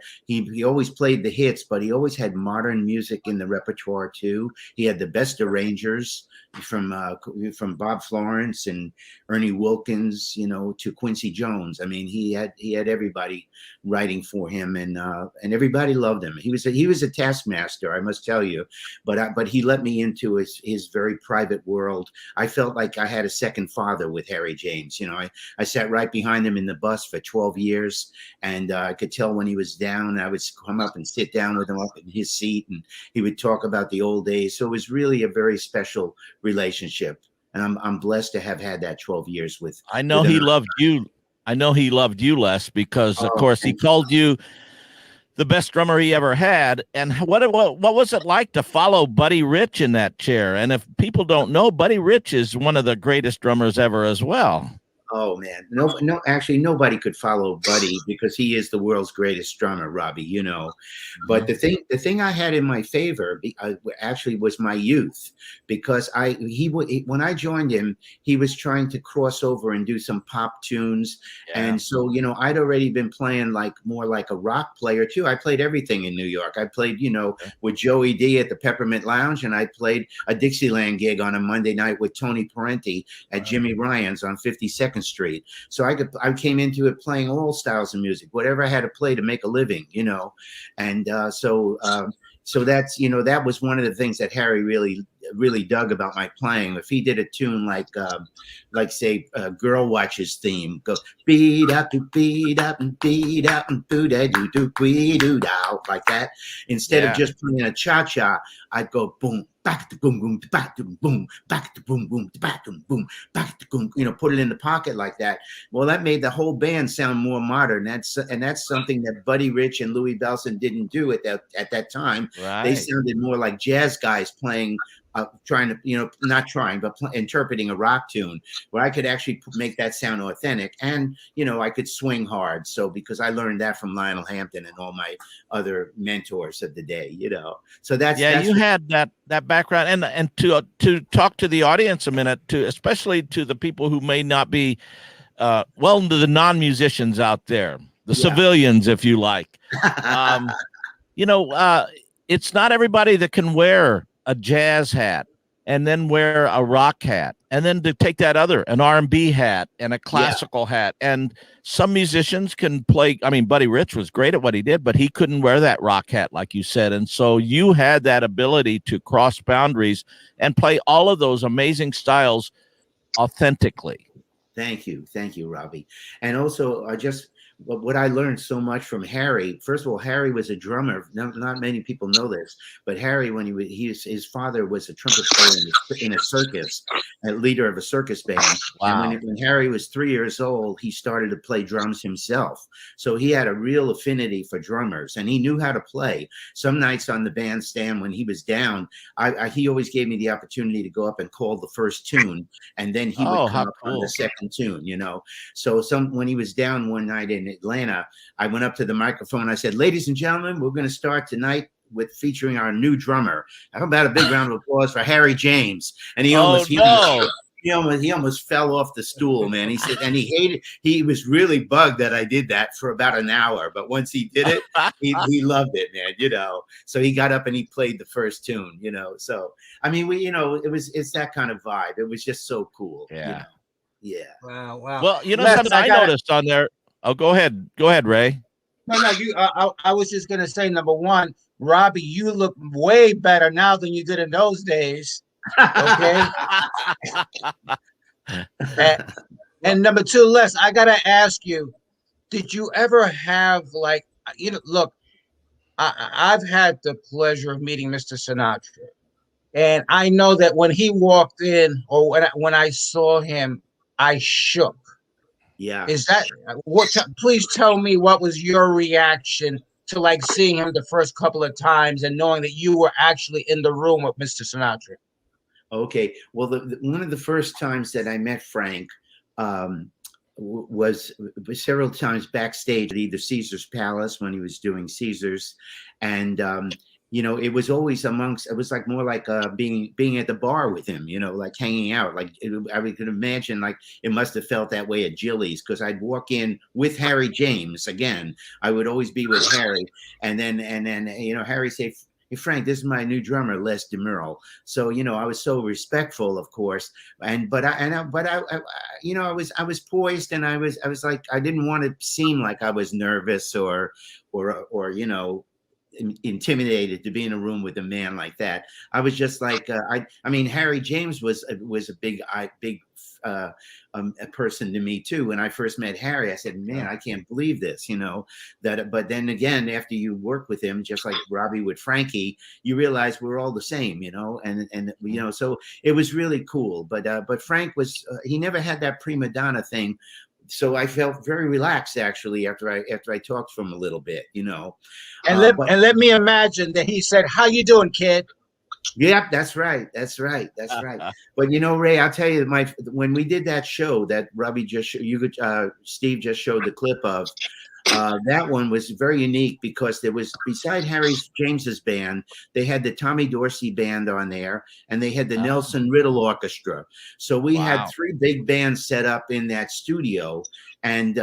always played the hits, but he always had modern music in the repertoire too. He had the best arrangers, from Bob Florence and Ernie Wilkins, you know, to Quincy Jones. I mean, he had everybody writing for him, and everybody loved him. He was a taskmaster, I must tell you, but he let me into his very private world. I felt like I had a second father with Harry James. You know, I sat right behind him in the bus for 12 years, and I could tell when he was down. I would come up and sit down with him up in his seat, and he would talk about the old days. So it was really a very special relationship, and I'm blessed to have had that 12 years with. I know he loved you. I know he loved you, Les, because of course he called you the best drummer he ever had. And what was it like to follow Buddy Rich in that chair? And if people don't know, Buddy Rich is one of the greatest drummers ever as well. Oh man, no, actually nobody could follow Buddy because he is the world's greatest drummer, Robbie. You know, but the thing I had in my favor actually was my youth, because when I joined him, he was trying to cross over and do some pop tunes, and so you know I'd already been playing more like a rock player too. I played everything in New York. I played with Joey D at the Peppermint Lounge, and I played a Dixieland gig on a Monday night with Tony Parenti at Jimmy Ryan's on 52nd Street. So I came into it playing all styles of music, whatever I had to play to make a living, and so that's that was one of the things that Harry really dug about my playing. If he did a tune like say Girl Watch's theme, go beat up and beat up and beat up and boo da doo doo doo doo dow, like that. Instead of just playing a cha-cha, I'd go boom, back to boom boom, back to boom, back to boom boom, back to boom, back to boom. Put it in the pocket like that. Well, that made the whole band sound more modern. That's something that Buddy Rich and Louis Bellson didn't do at that time. Right. They sounded more like jazz guys playing. Interpreting a rock tune, where I could actually make that sound authentic, and I could swing hard. So because I learned that from Lionel Hampton and all my other mentors of the day, So that's you had that background, and to talk to the audience a minute, especially to the people who may not be to the non-musicians out there, the civilians, if you like. It's not everybody that can wear a jazz hat and then wear a rock hat, and then to take an R&B hat and a classical hat. And some musicians can play. I mean, Buddy Rich was great at what he did, but he couldn't wear that rock hat, like you said. And so you had that ability to cross boundaries and play all of those amazing styles authentically. Thank you, Robbie. And also, what I learned so much from Harry. First of all, Harry was a drummer. Not many people know this, but Harry, when his father was a trumpet player in a circus, a leader of a circus band. Wow. And when Harry was 3 years old, he started to play drums himself. So he had a real affinity for drummers, and he knew how to play. Some nights on the bandstand when he was down, he always gave me the opportunity to go up and call the first tune, and then he would come up on the second tune. So when he was down one night in Atlanta, I went up to the microphone. I said, "Ladies and gentlemen, we're going to start tonight with featuring our new drummer. How about a big round of applause for Harry James?" And he almost fell off the stool, man. He said, and he was really bugged that I did that for about an hour. But once he did it, he loved it, man. So he got up and he played the first tune. So I mean, it's that kind of vibe. It was just so cool. Yeah. Yeah. Wow. Well, something I noticed on there. Oh, go ahead, Ray. No, I was just gonna say, number one, Robbie, you look way better now than you did in those days. Okay. and number two, Les, I gotta ask you, did you ever have look, I've had the pleasure of meeting Mr. Sinatra, and I know that when he walked in, or when I saw him, I shook. Yeah. Is that what? Please tell me, what was your reaction to seeing him the first couple of times and knowing that you were actually in the room with Mr. Sinatra? Okay. Well, one of the first times that I met Frank was several times backstage at either Caesar's Palace when he was doing Caesar's, and it was always it was more like being at the bar with him, like hanging out. I could imagine it must have felt that way at Jilly's, because I'd walk in with Harry James again. I would always be with Harry, and then Harry say, "Hey Frank, this is my new drummer, Les DeMurle." So I was so respectful, of course, I was poised, and I was like, I didn't want to seem like I was nervous or intimidated to be in a room with a man like that. I was just like, I mean, Harry James was a big person to me too. When I first met Harry, I said, "Man, I can't believe this," But then again, after you work with him, just like Robbie with Frankie, you realize we're all the same, and so it was really cool. But Frank he never had that prima donna thing. So I felt very relaxed actually after I talked to him a little bit, And let me imagine that he said, "How you doing, kid?" Yeah, that's right. That's right. But you know, Ray, I'll tell you, when we did that show that Robbie just Steve just showed the clip of, that one was very unique because there was, beside Harry James's band, they had the Tommy Dorsey band on there, and they had the Nelson Riddle Orchestra. So we had 3 big bands set up in that studio. And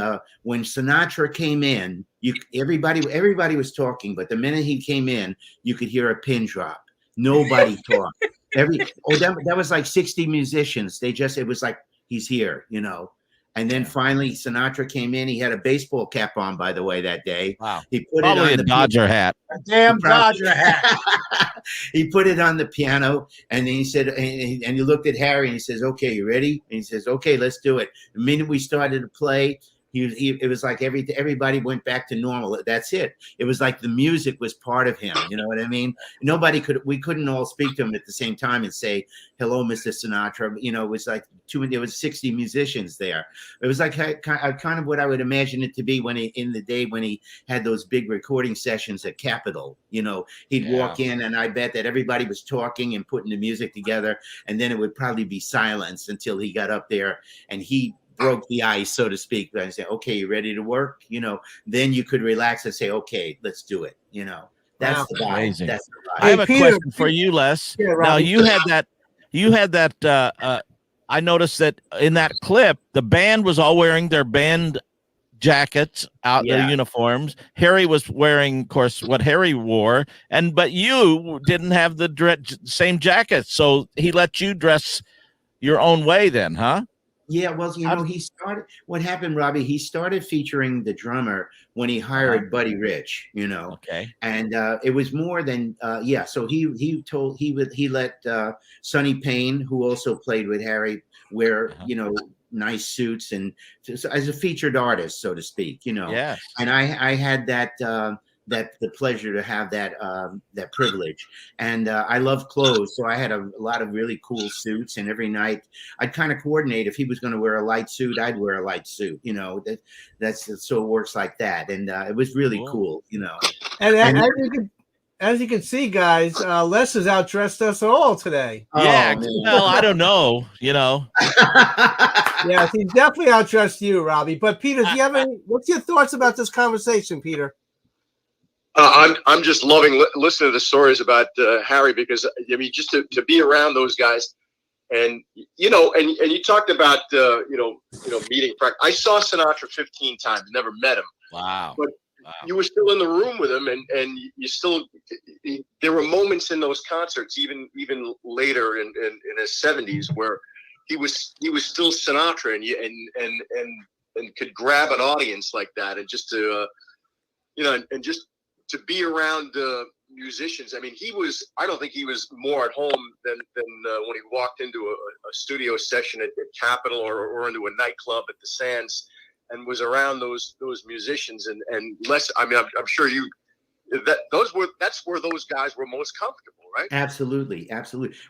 when Sinatra came in, everybody was talking, but the minute he came in, you could hear a pin drop. Nobody talked. That was like 60 musicians. It was like, he's here, you know. And then finally Sinatra came in. He had a baseball cap on, by the way, that day. Wow. He put Probably it on a Dodger hat. A damn Dodger hat. He put it on the piano, and then he said, and he looked at Harry and he says, "Okay, you ready?" And he says, "Okay, let's do it." The minute we started to play, it was like everybody went back to normal. That's it. It was like the music was part of him. You know what I mean? We couldn't all speak to him at the same time and say, "Hello, Mr. Sinatra." You know, it was like there was 60 musicians there. It was like kind of what I would imagine it to be in the day when he had those big recording sessions at Capitol. You know, he'd walk in, and I bet that everybody was talking and putting the music together, and then it would probably be silence until he got up there and he broke the ice, so to speak, and say, "Okay, you ready to work?" You know, then you could relax and say, "Okay, let's do it." You know, that's the vibe. Amazing. That's the vibe. I have a question for you, Les. Now you had that. I noticed that in that clip, the band was all wearing their band jackets their uniforms. Harry was wearing, of course, what Harry wore, but you didn't have the same jacket, so he let you dress your own way then, huh? Yeah, well, you know, what happened, Robbie, he started featuring the drummer when he hired Buddy Rich, you know. Okay. And it was more than so he let Sonny Payne, who also played with Harry, wear, you know, nice suits and as a featured artist, so to speak, you know. Yes. And I had that the pleasure to have that privilege, and I love clothes, so I had a lot of really cool suits, and every night I'd kind of coordinate. If he was going to wear a light suit, I'd wear a light suit, you know. That's so it works like that, and it was really cool, you know. And as you can see, guys, Les has outdressed us all today. Yeah, well, I don't know, you know. Yes, he definitely outdressed you, Robbie. But Peter, do you have what's your thoughts about this conversation, Peter? I'm just loving listening to the stories about Harry, because I mean, just to be around those guys, and you know, and you talked about meeting. I saw Sinatra 15 times, never met him. Wow. But you were still in the room with him, and you still. There were moments in those concerts, even later in his 70s, where he was still Sinatra, and could grab an audience like that, and just to and just to be around musicians. I mean, I don't think he was more at home than when he walked into a studio session at Capitol or into a nightclub at the Sands, and was around those musicians and less. I mean, I'm sure that's where those guys were most comfortable, right? Absolutely.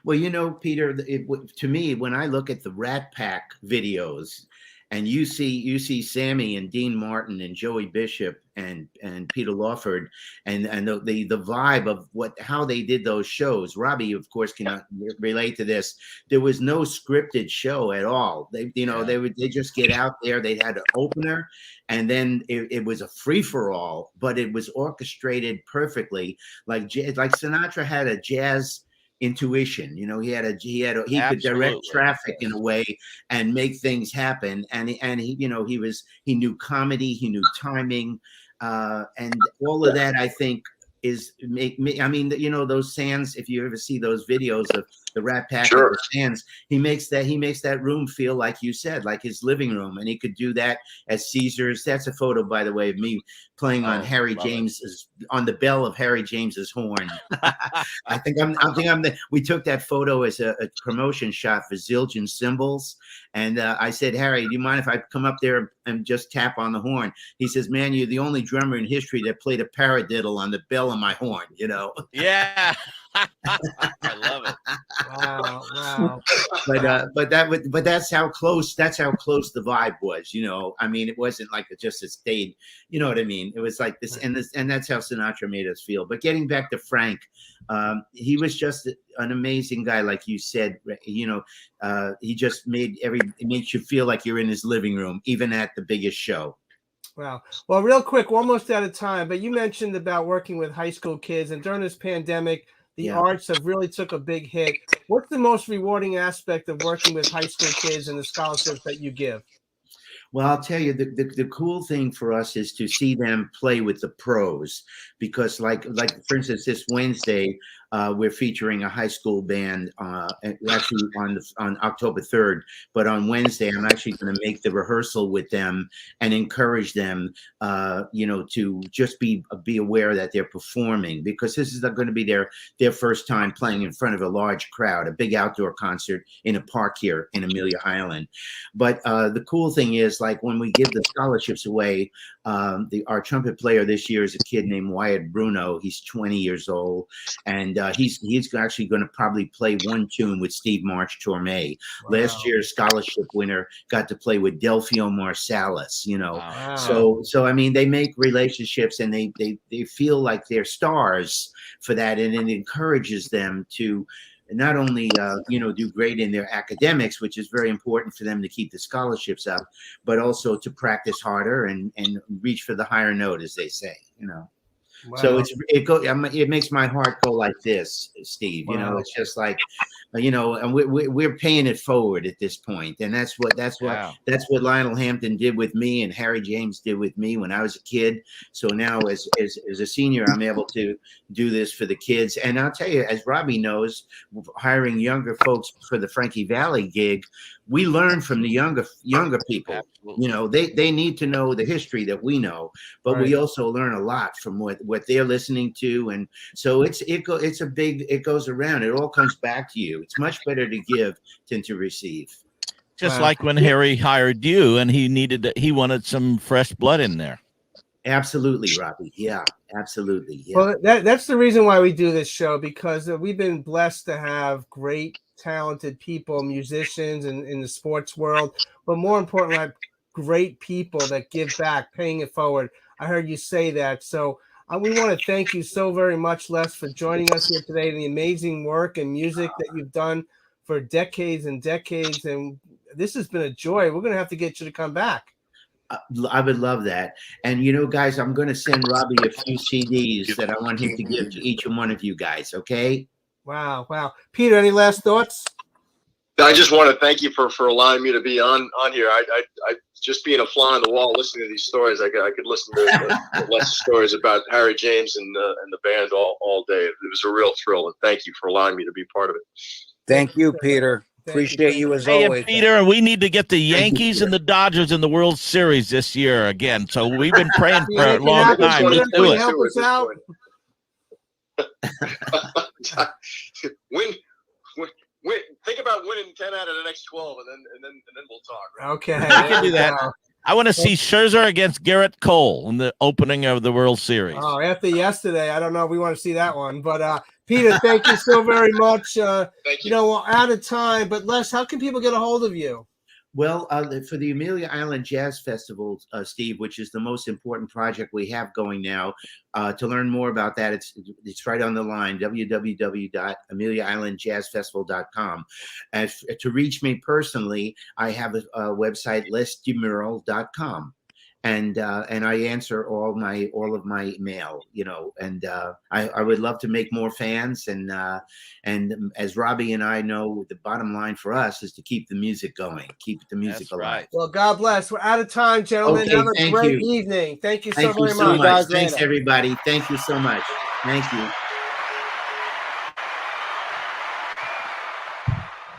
Well, you know, Peter, to me, when I look at the Rat Pack videos, and you see Sammy and Dean Martin and Joey Bishop and Peter Lawford and the vibe of how they did those shows. Robbie, of course, cannot relate to this. There was no scripted show at all. They just get out there. They had an opener, and then it was a free for all, but it was orchestrated perfectly. Like Sinatra had a jazz intuition, you know. He could direct traffic in a way and make things happen, and he knew comedy, he knew timing, and all of that, I think, is I mean, you know, those Sands, if you ever see those videos of the Rat Pack at the Sands, he makes that room feel, like you said, like his living room, and he could do that at Caesars. That's a photo, by the way, of me playing on on the bell of Harry James's horn. We took that photo as a promotion shot for Zildjian Cymbals, and I said, "Harry, do you mind if I come up there and just tap on the horn?" He says, "Man, you're the only drummer in history that played a paradiddle on the bell of my horn," you know. Yeah. I love it. Wow. but that's how close the vibe was, you know. I mean, it wasn't like it just stayed, you know what I mean? It was like this, and that's how Sinatra made us feel. But getting back to Frank, he was just an amazing guy, like you said. You know, he just it makes you feel like you're in his living room, even at the biggest show. Wow. Well, real quick, we're almost out of time, but you mentioned about working with high school kids, and during this pandemic, the arts have really took a big hit. What's the most rewarding aspect of working with high school kids and the scholarships that you give? Well, I'll tell you, the cool thing for us is to see them play with the pros, because like for instance, this Wednesday, we're featuring a high school band, actually on October 3rd. But on Wednesday, I'm actually going to make the rehearsal with them and encourage them, you know, to just be aware that they're performing, because this is going to be their first time playing in front of a large crowd, a big outdoor concert in a park here in Amelia Island. But the cool thing is, like, when we give the scholarships away, our trumpet player this year is a kid named Wyatt Bruno. He's 20 years old, and he's actually going to probably play one tune with Steve March Torme. Wow. Last year's scholarship winner got to play with Delphio Marsalis, you know. Wow. So I mean, they make relationships, and they feel like they're stars for that, and it encourages them to not only you know, do great in their academics, which is very important for them to keep the scholarships up, but also to practice harder and reach for the higher note, as they say, you know. Wow. So it makes my heart go like this, Steve. You know, it's just like, you know, and we're paying it forward at this point, and that's what Lionel Hampton did with me, and Harry James did with me when I was a kid. So now, as a senior, I'm able to do this for the kids. And I'll tell you, as Robbie knows, hiring younger folks for the Frankie Valli gig, we learn from the younger people. Absolutely. You know, they need to know the history that we know, but we also learn a lot from what they're listening to, and so it goes around. It all comes back to you. It's much better to give than to receive. Just like when Harry hired you, and he wanted some fresh blood in there. Absolutely, Robbie. Yeah, absolutely. Yeah. Well, that's the reason why we do this show, because we've been blessed to have great, talented people, musicians in the sports world, but more importantly, like great people that give back, paying it forward. I heard you say that. So we want to thank you so very much, Les, for joining us here today, and the amazing work and music that you've done for decades and decades. And this has been a joy. We're going to have to get you to come back. I would love that. And, you know, guys, I'm going to send Robbie a few CDs that I want him to give to each and one of you guys. Okay. Wow. Peter, any last thoughts? I just want to thank you for allowing me to be on here. I just being a fly on the wall, listening to these stories, I could listen to less stories about Harry James and the band all day. It was a real thrill, and thank you for allowing me to be part of it. Thank you, Peter. Appreciate you as always. And Peter, we need to get the Yankees and the Dodgers in the World Series this year again. So we've been praying for a long time. Let's do it. Help us out. Win. Think about winning 10 out of the next 12, and then we'll talk. Right? Okay, we can do that. I want to see Scherzer against Garrett Cole in the opening of the World Series. Oh, after yesterday, I don't know if we want to see that one. But Peter, thank you so very much. Thank you. You know, we're out of time, but Les, how can people get a hold of you? Well, for the Amelia Island Jazz Festival, Steve, which is the most important project we have going now, to learn more about that, it's right on the line, www.ameliaislandjazzfestival.com. And to reach me personally, I have a website, lesdemural.com. And I answer all of my mail, you know, and I would love to make more fans, and as Robbie and I know, the bottom line for us is to keep the music going, keep the music alive. Right. Well, God bless. We're out of time, gentlemen. Okay, Have a great you. evening. Thank you Thank so you very much. Thanks, everybody. Thank you so much. Thank you.